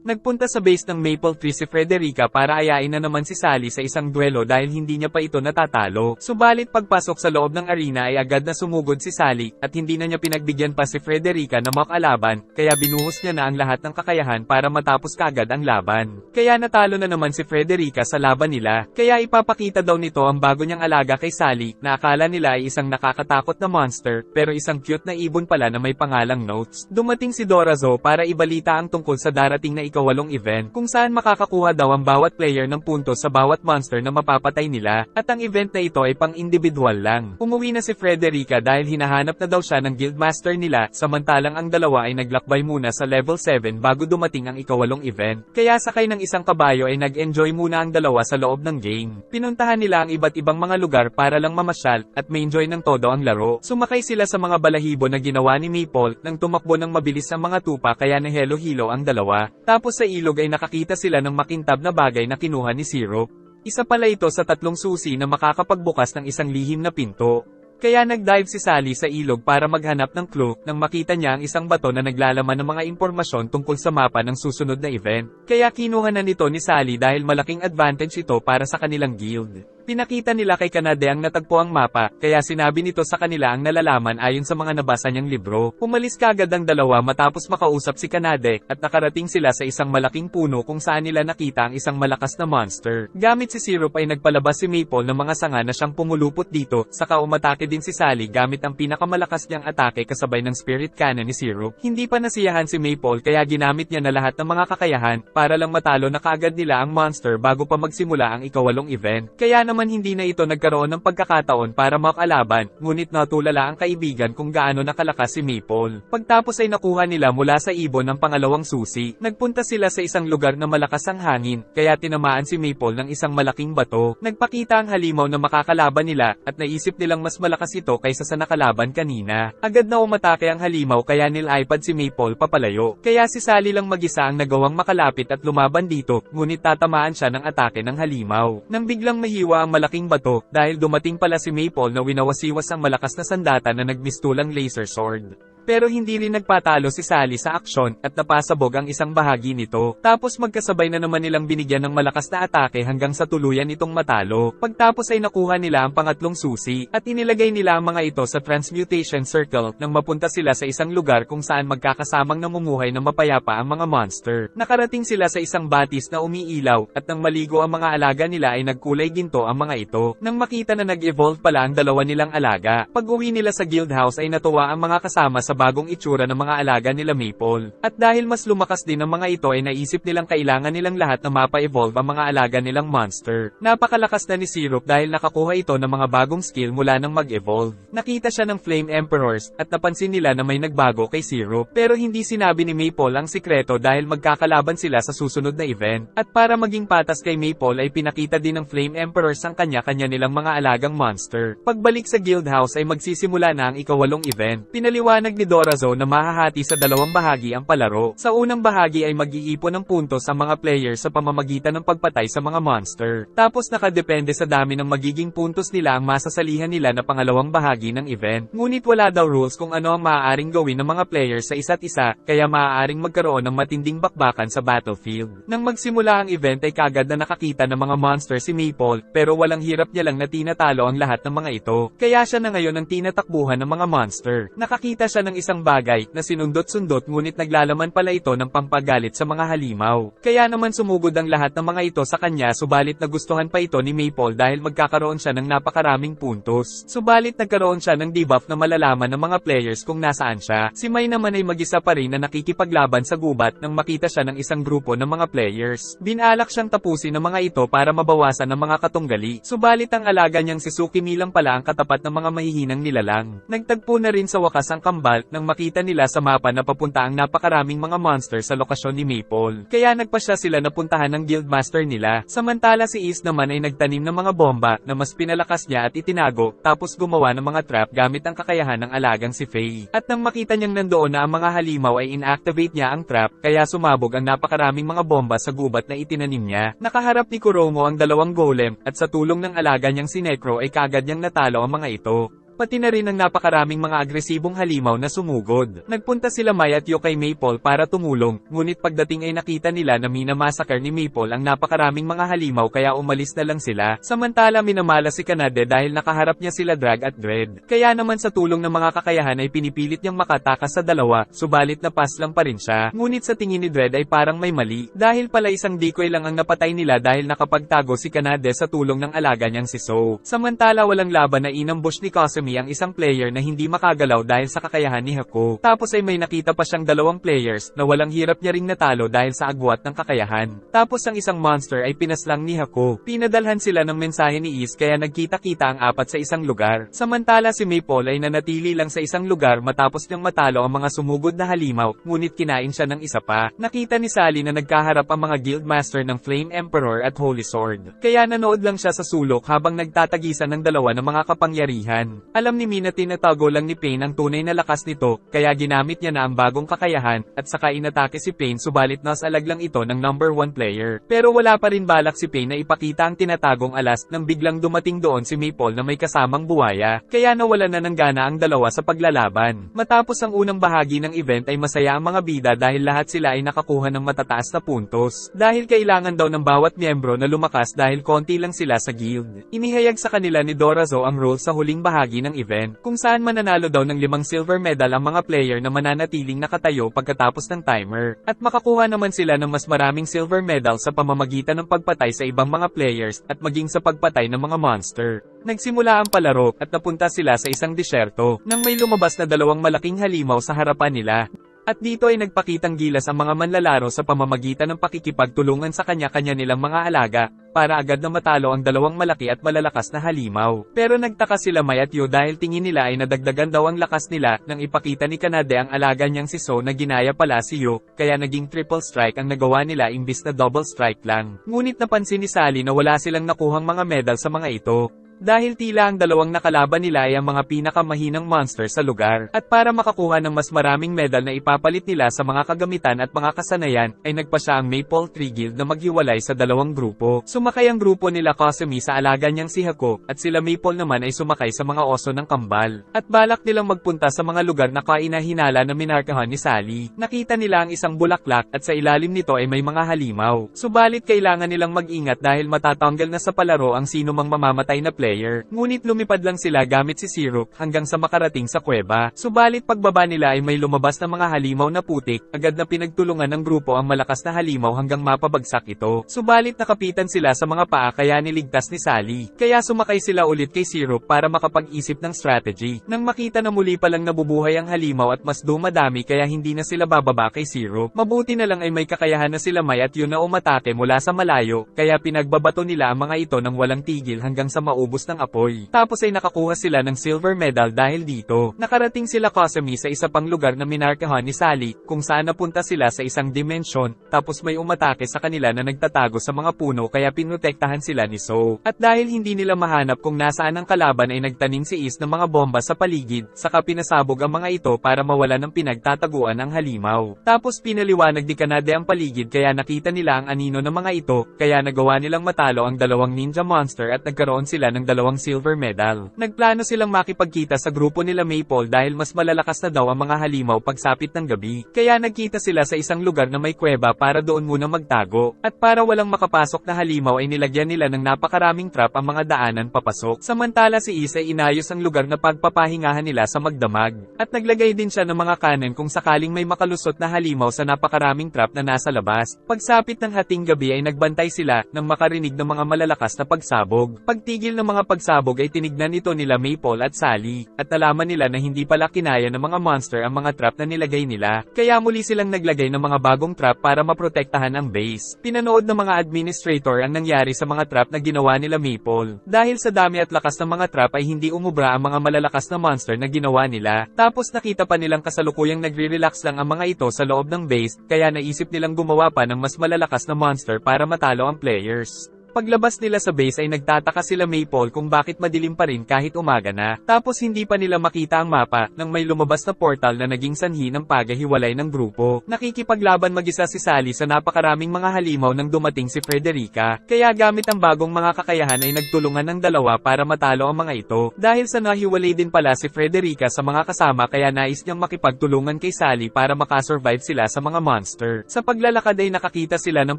Nagpunta sa base ng Maple Tree si Frederica para ayain na naman si Sally sa isang duelo dahil hindi niya pa ito natatalo. Subalit pagpasok sa loob ng arena ay agad na sumugod si Sally, at hindi na niya pinagbigyan pa si Frederica na makalaban, kaya binuhos niya na ang lahat ng kakayahan para matapos kagad ang laban. Kaya natalo na naman si Frederica sa laban nila, kaya ipapakita daw nito ang bago niyang alaga kay Sally, na akala nila ay isang nakakatakot na monster, pero isang cute na ibon pala na may pangalang Notes. Dumating si Dorazo para ibalita ang tungkol sa darating na ikawalong event, kung saan makakakuha daw ang bawat player ng puntos sa bawat monster na mapapatay nila, at ang event na ito ay pang-individual lang. Umuwi na si Frederica dahil hinahanap na daw siya ng guildmaster nila, samantalang ang dalawa ay naglakbay muna sa level 7 bago dumating ang ikawalong event. Kaya sakay ng isang kabayo ay nag-enjoy muna ang dalawa sa loob ng game. Pinuntahan nila ang iba't ibang mga lugar para lang mamasyal, at ma-enjoy ng todo ang laro. Sumakay sila sa mga balahibo na ginawa ni Maple, nang tumakbo ng mabilis ang mga tupa kaya nahelo-hilo ang dalawa. Tapos sa ilog ay nakakita sila ng makintab na bagay na kinuha ni Syrup. Isa pala ito sa 3 susi na makakapagbukas ng isang lihim na pinto. Kaya nag-dive si Sally sa ilog para maghanap ng clue, nang makita niya ang isang bato na naglalaman ng mga impormasyon tungkol sa mapa ng susunod na event. Kaya kinuha na nito ni Sally dahil malaking advantage ito para sa kanilang guild. Pinakita nila kay Kanade ang natagpo ang mapa, kaya sinabi nito sa kanila ang nalalaman ayon sa mga nabasa niyang libro. Umalis kagad ang dalawa matapos makausap si Kanade, at nakarating sila sa isang malaking puno kung saan nila nakita ang isang malakas na monster. Gamit si Syrup ay nagpalabas si Maple ng mga sanga na siyang pumulupot dito, saka umatake din si Sally gamit ang pinakamalakas niyang atake kasabay ng spirit cannon ni Syrup. Hindi pa nasiyahan si Maple kaya ginamit niya na lahat ng mga kakayahan, para lang matalo na kaagad nila ang monster bago pa magsimula ang ikawalong event. Kaya naman hindi na ito nagkaroon ng pagkakataon para makalaban, ngunit natulala ang kaibigan kung gaano nakalakas si Maple. Pagtapos ay nakuha nila mula sa ibon ang pangalawang susi. Nagpunta sila sa isang lugar na malakas ang hangin, kaya tinamaan si Maple ng isang malaking bato. Nagpakita ang halimaw na makakalaban nila, at naisip nilang mas malakas ito kaysa sa nakalaban kanina. Agad na umatake ang halimaw kaya nil-iPad si Maple papalayo. Kaya si Sally lang mag-isa ang nagawang makalapit at lumaban dito, ngunit tatamaan siya ng atake ng halimaw. Nang biglang mahiwa ang malaking bato, dahil dumating pala si Maple na winawasiwas ang malakas na sandata na nagmistulang laser sword. Pero hindi rin nagpatalo si Sally sa aksyon, at napasabog ang isang bahagi nito. Tapos magkasabay na naman nilang binigyan ng malakas na atake hanggang sa tuluyan itong matalo. Pagtapos ay nakuha nila ang pangatlong susi, at inilagay nila ang mga ito sa Transmutation Circle, nang mapunta sila sa isang lugar kung saan magkakasamang namumuhay ng mapayapa ang mga monster. Nakarating sila sa isang batis na umiilaw, at nang maligo ang mga alaga nila ay nagkulay ginto ang mga ito. Nang makita na nag-evolve pala ang dalawa nilang alaga, pag-uwi nila sa guild house ay natuwa ang mga kasama sa bagong itsura ng mga alaga nila Maple. At dahil mas lumakas din ang mga ito ay naisip nilang kailangan nilang lahat na mapa-evolve ang mga alaga nilang monster. Napakalakas na ni Syrup dahil nakakuha ito ng mga bagong skill mula nang mag-evolve. Nakita siya ng Flame Emperors, at napansin nila na may nagbago kay Syrup. Pero hindi sinabi ni Maple ang sikreto dahil magkakalaban sila sa susunod na event. At para maging patas kay Maple ay pinakita din ng Flame Emperors ang kanya-kanya nilang mga alagang monster. Pagbalik sa guild house ay magsisimula na ang ikawalong event. Pinaliwanag ni Dorazo na mahahati sa dalawang bahagi ang palaro. Sa unang bahagi ay mag-iipon ng puntos ang mga player sa pamamagitan ng pagpatay sa mga monster. Tapos nakadepende sa dami ng magiging puntos nila ang masasalihan nila na pangalawang bahagi ng event. Ngunit wala daw rules kung ano ang maaaring gawin ng mga player sa isa't isa, kaya maaaring magkaroon ng matinding bakbakan sa battlefield. Nang magsimula ang event ay kagad na nakakita ng mga monster si Maple, pero walang hirap niya lang na tinatalo ang lahat ng mga ito. Kaya siya na ngayon ang tinatakbuhan ng mga monster. Nakakita siya ng isang bagay na sinundot-sundot ngunit naglalaman pala ito ng pampagalit sa mga halimaw. Kaya naman sumugod ang lahat ng mga ito sa kanya, subalit nagustuhan pa ito ni Maple dahil magkakaroon siya ng napakaraming puntos. Subalit nagkaroon siya ng debuff na malalaman ng mga players kung nasaan siya. Si Mai naman ay mag-isa pa rin na nakikipaglaban sa gubat nang makita siya ng isang grupo ng mga players. Binalak siyang tapusin ng mga ito para mabawasan ng mga katunggali. Subalit ang alaga niyang si Tsukimi lang pala ang katapat ng mga mahihinang nilalang. Nagtagpo na rin sa wakas ang kambal nang makita nila sa mapa na papunta ang napakaraming mga monster sa lokasyon ni Maple. Kaya nagpasya sila na puntahan ng guildmaster nila. Samantala si Is naman ay nagtanim ng mga bomba na mas pinalakas niya at itinago, tapos gumawa ng mga trap gamit ang kakayahan ng alagang si Faye. At nang makita niyang nandoon na ang mga halimaw ay inactivate niya ang trap, kaya sumabog ang napakaraming mga bomba sa gubat na itinanim niya. Nakaharap ni Kuromo ang dalawang golem, at sa tulong ng alaga niyang si Necro ay kagad niyang natalo ang mga ito. pati na rin ang napakaraming mga agresibong halimaw na sumugod. Nagpunta sila Mai at Yo kay Maple para tumulong, ngunit pagdating ay nakita nila na minamassacre ni Maple ang napakaraming mga halimaw kaya umalis na lang sila. Samantala minamala si Kanade dahil nakaharap niya sila Drag at Dread. Kaya naman sa tulong ng mga kakayahan ay pinipilit niyang makatakas sa dalawa, subalit napas lang pa rin siya. Ngunit sa tingin ni Dread ay parang may mali, dahil pala isang decoy lang ang napatay nila dahil nakapagtago si Kanade sa tulong ng alaga niyang si So. Samantala walang laban na inambush ni Kasumi ang isang player na hindi makagalaw dahil sa kakayahan ni Hako. Tapos ay may nakita pa siyang dalawang players na walang hirap niya ring natalo dahil sa agwat ng kakayahan. Tapos ang isang monster ay pinaslang ni Hako. Pinadalhan sila ng mensahe ni Is kaya nagkita-kita ang apat sa isang lugar. Samantala si Maple ay nanatili lang sa isang lugar matapos niyang matalo ang mga sumugod na halimaw, ngunit kinain siya ng isa pa. Nakita ni Sally na nagkaharap ang mga guildmaster ng Flame Emperor at Holy Sword. Kaya nanood lang siya sa sulok habang nagtatagisan ng dalawa ng mga kapangyarihan. Alam ni Min na tinatago lang ni Pain ang tunay na lakas nito, kaya ginamit niya na ang bagong kakayahan, at saka inatake si Pain subalit nasalag lang ito ng number 1 player. Pero wala pa rin balak si Pain na ipakita ang tinatagong alas nang biglang dumating doon si Maple na may kasamang buwaya, kaya nawala na ng gana ang dalawa sa paglalaban. Matapos ang unang bahagi ng event ay masaya ang mga bida dahil lahat sila ay nakakuha ng matataas na puntos. Dahil kailangan daw ng bawat miyembro na lumakas dahil konti lang sila sa guild. Inihayag sa kanila ni Dorazo ang role sa huling bahagi ng event, kung saan mananalo daw ng 5 silver medal ang mga player na mananatiling nakatayo pagkatapos ng timer, at makakuha naman sila ng mas maraming silver medal sa pamamagitan ng pagpatay sa ibang mga players at maging sa pagpatay ng mga monster. Nagsimula ang palaro at napunta sila sa isang disyerto nang may lumabas na dalawang malaking halimaw sa harapan nila. At dito ay nagpakitang gilas ang mga manlalaro sa pamamagitan ng pakikipagtulungan sa kanya-kanya nilang mga alaga, para agad na matalo ang dalawang malaki at malalakas na halimaw. Pero nagtaka sila Mai at Yo dahil tingin nila ay nadagdagan daw ang lakas nila nang ipakita ni Kanade ang alaga niyang si So na ginaya pala si Yo, kaya naging triple strike ang nagawa nila imbis na double strike lang. Ngunit napansin ni Sally na wala silang nakuhang mga medal sa mga ito. Dahil tila ang dalawang nakalaban nila ay ang mga pinakamahinang monster sa lugar. At para makakuha ng mas maraming medal na ipapalit nila sa mga kagamitan at mga kasanayan, ay nagpa siya ang Maple Tree Guild na maghiwalay sa dalawang grupo. Sumakay ang grupo nila Kasumi sa alaga niyang si Hako, at sila Maple naman ay sumakay sa mga oso ng kambal. At balak nilang magpunta sa mga lugar na kainahinala na minarkahan ni Sally. Nakita nila ang isang bulaklak at sa ilalim nito ay may mga halimaw. Subalit kailangan nilang mag-ingat dahil matatanggal na sa palaro ang sino mang mamamatay na player. Ngunit lumipad lang sila gamit si Syrup hanggang sa makarating sa kuweba. Subalit pagbaba nila ay may lumabas na mga halimaw na putik, agad na pinagtulungan ng grupo ang malakas na halimaw hanggang mapabagsak ito. Subalit nakapitan sila sa mga paa kaya niligtas ni Sally. Kaya sumakay sila ulit kay Syrup para makapag-isip ng strategy. Nang makita na muli palang nabubuhay ang halimaw at mas dumadami kaya hindi na sila bababa kay Syrup. Mabuti na lang ay may kakayahan na sila Mai at Yo na umatake mula sa malayo, kaya pinagbabato nila ang mga ito nang walang tigil hanggang sa maubos ng apoy. Tapos ay nakakuha sila ng silver medal dahil dito. Nakarating sila Kasumi sa isa pang lugar na minarkahan ni Sally, kung saan napunta sila sa isang dimensyon, tapos may umatake sa kanila na nagtatago sa mga puno kaya pinotektahan sila ni So. At dahil hindi nila mahanap kung nasaan ang kalaban ay nagtanim si Is ng mga bomba sa paligid, saka pinasabog ang mga ito para mawala ng pinagtataguan ang halimaw. Tapos pinaliwanag ni Kanade ang paligid kaya nakita nila ang anino ng mga ito, kaya nagawa nilang matalo ang dalawang ninja monster at nagkaroon sila ng dalawang silver medal. Nagplano silang makipagkita sa grupo nila Maple dahil mas malalakas na daw ang mga halimaw pagsapit ng gabi. Kaya nagkita sila sa isang lugar na may kuweba para doon muna magtago. At para walang makapasok na halimaw ay nilagyan nila ng napakaraming trap ang mga daanan papasok. Samantala si Is ay inayos ang lugar na pagpapahingahan nila sa magdamag. At naglagay din siya ng mga kanan kung sakaling may makalusot na halimaw sa napakaraming trap na nasa labas. Pagsapit ng hating gabi ay nagbantay sila nang makarinig ng mga malalakas na pagsabog. Pagtigil ng mga pagsabog ay tinignan ito nila Maple at Sally, at nalaman nila na hindi pala kinaya ng mga monster ang mga trap na nilagay nila, kaya muli silang naglagay ng mga bagong trap para maprotektahan ang base. Pinanood ng mga administrator ang nangyari sa mga trap na ginawa nila Maple. Dahil sa dami at lakas ng mga trap ay hindi umubra ang mga malalakas na monster na ginawa nila, tapos nakita pa nilang kasalukuyang nagre-relax lang ang mga ito sa loob ng base, kaya naisip nilang gumawa pa ng mas malalakas na monster para matalo ang players. Paglabas nila sa base ay nagtataka sila Maple kung bakit madilim pa rin kahit umaga na. Tapos hindi pa nila makita ang mapa, nang may lumabas na portal na naging sanhi ng paghihiwalay ng grupo. Nakikipaglaban mag-isa si Sally sa napakaraming mga halimaw nang dumating si Frederica, kaya gamit ang bagong mga kakayahan ay nagtulungan ng dalawa para matalo ang mga ito. Dahil sa nahiwalay din pala si Frederica sa mga kasama kaya nais niyang makipagtulungan kay Sally para makasurvive sila sa mga monster. Sa paglalakad ay nakakita sila ng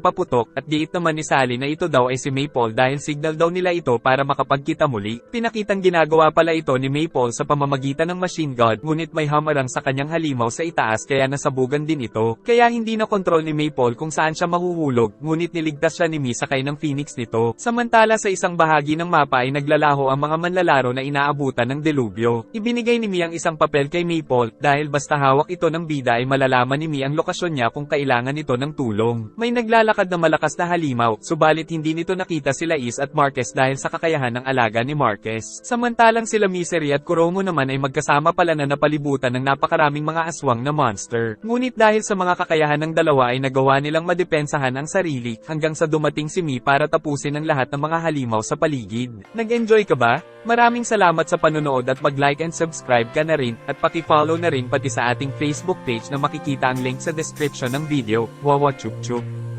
paputok at giit naman ni Sally na ito daw ay si Maple dahil signal daw nila ito para makapagkita muli. Pinakitang ginagawa pala ito ni Maple sa pamamagitan ng machine gun, ngunit may hamarang sa kanyang halimaw sa itaas kaya nasabugan din ito. Kaya hindi na kontrol ni Maple kung saan siya mahuhulog, ngunit niligtas siya ni Mi sakay ng Phoenix nito. Samantala sa isang bahagi ng mapa ay naglalaho ang mga manlalaro na inaabutan ng delubyo. Ibinigay ni Mi ang isang papel kay Maple, dahil basta hawak ito ng bida ay malalaman ni Mi ang lokasyon niya kung kailangan ito ng tulong. May naglalakad na malakas na halimaw, subalit hindi nito nakita sila Is at Marquez dahil sa kakayahan ng alaga ni Marquez. Samantalang sila Misery at Kuromo naman ay magkasama pala na napalibutan ng napakaraming mga aswang na monster. Ngunit dahil sa mga kakayahan ng dalawa ay nagawa nilang madepensahan ang sarili, hanggang sa dumating si Mi para tapusin ang lahat ng mga halimaw sa paligid. Nag-enjoy ka ba? Maraming salamat sa panonood at mag-like and subscribe ka na rin, at paki-follow na rin pati sa ating Facebook page na makikita ang link sa description ng video. Wawa chup chup.